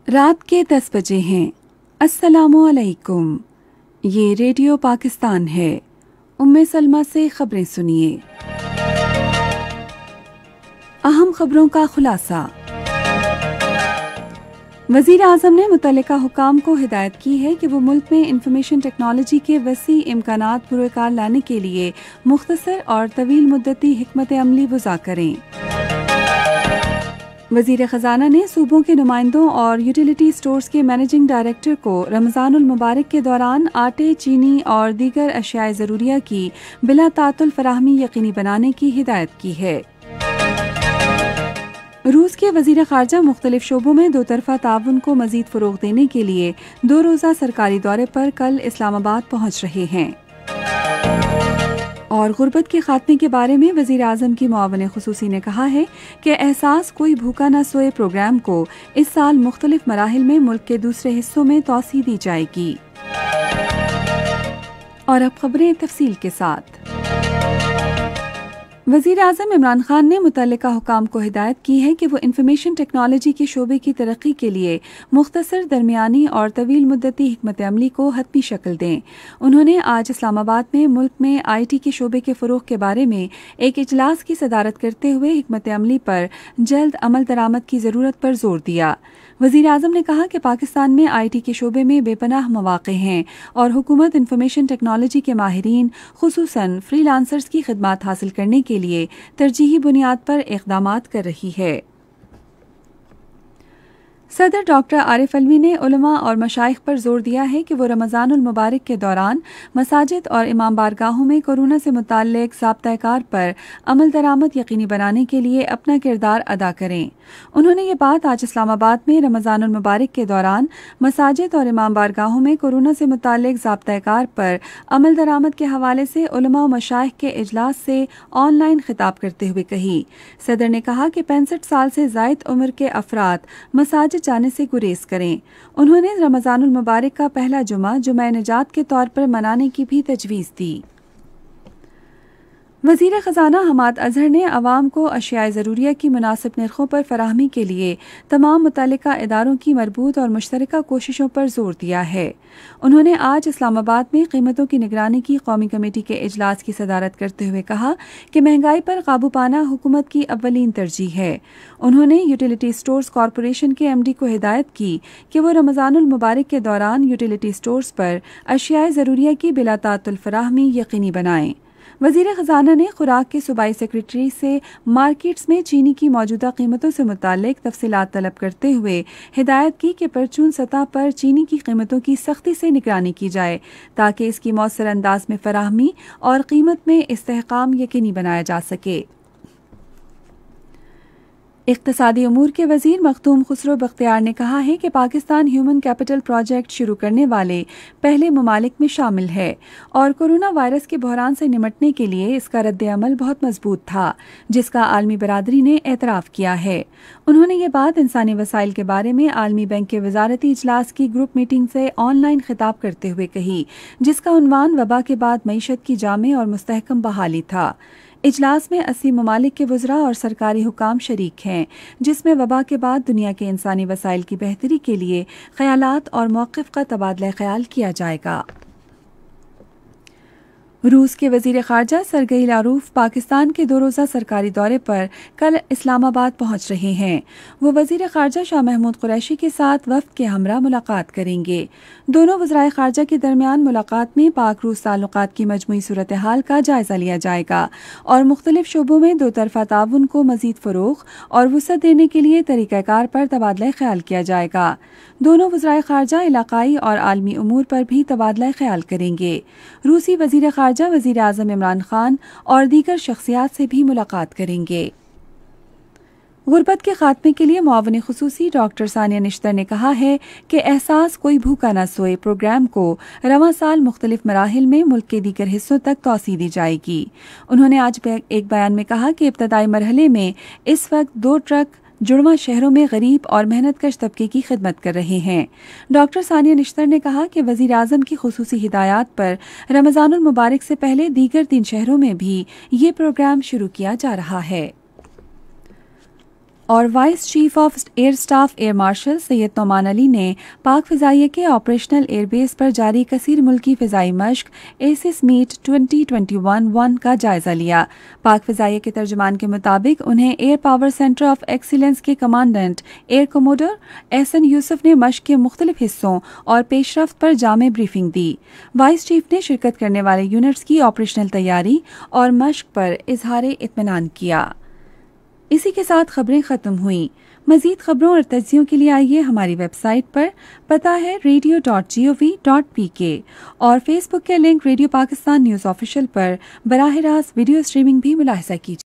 रात के 10 बजे हैं। अस्सलामुअलैकुम। ये रेडियो पाकिस्तान है। उम्मे सलमा से खबरें सुनिए। अहम खबरों का खुलासा। वज़ीर आज़म ने मुतल्लिका हुकाम को हिदायत की है कि वो मुल्क में इंफॉर्मेशन टेक्नोलॉजी के वसी इम्कानात पुरकार लाने के लिए मुख्तसर और तवील मुद्दती हिकमत अमली वज़ा करें। वज़ीर ख़ज़ाना ने सूबों के नुमाइंदों और यूटिलिटी स्टोर्स के मैनेजिंग डायरेक्टर को रमज़ानुल मुबारक के दौरान आटे, चीनी और दीगर अशियाए ज़रूरिया की बिला तातुल फराहमी यकीनी बनाने की हिदायत की है। रूस के वज़ीर ख़ारजा मुख्तलिफ शोबों में दो तरफ़ा ताउन को मज़ीद फ़रोग़ देने के लिए 2 रोज़ा सरकारी दौरे पर कल इस्लामाबाद पहुँच रहे हैं। और गुर्बत के खात्मे के बारे में वज़ीर आज़म की मुआविन ख़ुसूसी ने कहा है कि एहसास कोई भूखा न सोए प्रोग्राम को इस साल मुख्तलिफ मराहिल में मुल्क के दूसरे हिस्सों में तौसीह दी जाएगी। और अब खबरें तफसील के साथ। वज़ीर आज़म इमरान खान ने मुतल्लिका हुकाम को हिदायत की है कि वो इंफॉर्मेशन टेक्नोलॉजी के शोबे की तरक्की के लिए मुख्तसर, दरमियानी और तवील मुद्दती हिकमत अमली को हतमी शक्ल दें। उन्होंने आज इस्लामाबाद में मुल्क में IT के शोबे के फ़रोग़ के बारे में एक इजलास की सदारत करते हुए हिकमत अमली पर जल्द अमल दरामद की ज़रूरत पर जोर दिया। वज़ीर आज़म ने कहा कि पाकिस्तान में IT के शोबे में बेपनाह मौक़े हैं और हुकूमत इंफॉर्मेशन टेक्नोलॉजी के माहिरीन खुसूसन फ्रीलांसर्स की खिदमात हासिल करने के लिए तरजीही बुनियाद पर इक़दामात कर रही है। सदर डॉक्टर आरिफ अलवी ने उलमा और मशाइख पर जोर दिया है कि वो रमज़ानुल मुबारक के दौरान मसाजिद और इमाम बारगाहों में कोरोना से मुताल्लिक़ ज़ाब्ता-ए-कार पर अमल दरामद यकीनी बनाने के लिए अपना किरदार अदा करें। उन्होंने ये बात आज इस्लामाबाद में रमज़ानुल मुबारक के दौरान मसाजिद और इमाम बारगाहों में कोरोना से मुताल्लिक़ ज़ाब्ता-ए-कार पर अमल दरामद के हवाले से उलमा और मशाइख के इजलास से ऑनलाइन खिताब करते हुए कही। सदर ने कहा कि 65 साल से ज़ायद उम्र के अफराद मसाजिद जाने से गुरेज करें। उन्होंने रमज़ानुल मुबारक का पहला जुमा निजात के तौर पर मनाने की भी तजवीज़ दी। वज़ीर ख़ज़ाना हमाद अज़हर ने अवाम को अशियाए ज़रूरिया की मुनासिब नरखों पर फराहमी के लिए तमाम मुतल्लिका इदारों की मरबूत और मुश्तरका कोशिशों पर जोर दिया है। उन्होंने आज इस्लामाबाद में कीमतों की निगरानी की कौमी कमेटी के इजलास की सदारत करते हुए कहा कि महंगाई पर काबू पाना हुकूमत की अव्वलीन तरजीह है। उन्होंने यूटिलिटी स्टोर्स कॉरपोरेशन के MD को हिदायत की कि वो रमज़ानुल मुबारक के दौरान यूटिलिटी स्टोर्स पर अशियाए ज़रूरिया की बिला तातुल फराहमी यकीनी बनाएं। वज़ीर ख़ज़ाना ने खुराक के सूबाई सेक्रेटरी से मार्केट्स में चीनी की मौजूदा कीमतों से मुताल्लिक़ तफसीलात तलब करते हुए हिदायत की कि परचून सतह पर चीनी की कीमतों की सख्ती से निगरानी की जाए ताकि इसकी मौसर अंदाज में फराहमी और कीमत में इस्तेहकाम यकीनी बनाया जा सके। इक़्तिसादी उमूर के वज़ीर मखदूम खुसरो बख्तियार ने कहा है कि पाकिस्तान ह्यूमन कैपिटल प्रोजेक्ट शुरू करने वाले पहले ममालिक में शामिल है और कोरोना वायरस के बहरान से निमटने के लिए इसका रद्द-ए-अमल बहुत मजबूत था, जिसका आलमी बरादरी ने एतराफ़ किया है। उन्होंने ये बात इंसानी वसाइल के बारे में आलमी बैंक के वजारती इजलास की ग्रुप मीटिंग से ऑनलाइन खिताब करते हुए कही, जिसका उन्वान वबा के बाद मईशत की जामे और मुस्तहकम बहाली था। इजलास में 80 ममालिक के वज़रा और सरकारी हुकाम शरीक हैं, जिसमें वबा के बाद दुनिया के इंसानी वसाइल की बेहतरी के लिए ख्यालात और मौक़िफ़ का तबादला ख्याल किया जाएगा। रूस के वज़ीर ख़ारजा सरगई लारूफ पाकिस्तान के 2 रोज़ा सरकारी दौरे पर कल इस्लामाबाद पहुँच रहे हैं। वो वज़ीर ख़ारजा शाह महमूद कुरैशी के साथ वफ़द के हमरा मुलाकात करेंगे। दोनों वज़राए ख़ारजा के दरमियान मुलाकात में पाक रूस ताल्लुकात की मजमूई सूरत हाल का जायज़ा लिया जाएगा और मुख्तलिफ शोबों में दो तरफ़ा ताउन को मज़ीद फ़रोग़ और वुसअत देने के लिए तरीक़ाकार पर तबादला ख्याल किया जाएगा। दोनों वज़राए ख़ारजा इलाक़ाई और आलमी उमूर पर भी तबादला ख्याल करेंगे। रूसी वज़ीर ख़ारजा वज़ीर आज़म इमरान खान और दीगर शख्सियात से भी मुलाकात करेंगे। गुर्बत के खात्मे के लिए मुआविन ख़ुसूसी डॉक्टर सानिया निश्तर ने कहा है कि एहसास कोई भूखा न सोए प्रोग्राम को रवां साल मुख्तलिफ मराहिल में मुल्क के दीगर हिस्सों तक तौसीह दी जाएगी। उन्होंने आज एक बयान में कहा कि इब्तदाई मरहले में इस वक्त 2 ट्रक जुड़वा शहरों में गरीब और मेहनतकश तबके की खिदमत कर रहे हैं। डॉक्टर सानिया निश्तर ने कहा कि वज़ीर आज़म की खुसूसी हिदायत पर रमज़ानुल मुबारक से पहले दीगर 3 शहरों में भी ये प्रोग्राम शुरू किया जा रहा है। और vice chief of air staff air marshal Syed Noman Ali ने पाक फ़िज़ाइया के ऑपरेशनल एयरबेस पर जारी कसीर मुल्की फ़िज़ाई मश्क एसिस मीट 2021 का जायज़ा लिया। पाक फ़िज़ाइया के तर्जुमान के मुताबिक उन्हें air power centre of excellence के commandant air commodore Ahsan Yusuf ने मश्क के मुख्तलिफ हिस्सों और पेशरफ्त पर जामे ब्रीफिंग दी। वाइस चीफ ने शिरकत करने वाले यूनिट्स की ऑपरेशनल तैयारी और मश्क पर इजहार इत्मीनान किया। इसी के साथ खबरें खत्म हुई। मजीद खबरों और तज्जियों के लिए आइए हमारी वेबसाइट पर, पता है radio.gov.pk, और फेसबुक के link radio Pakistan news official पर बराह रास्त वीडियो स्ट्रीमिंग भी मुलाहिजा कीजिए।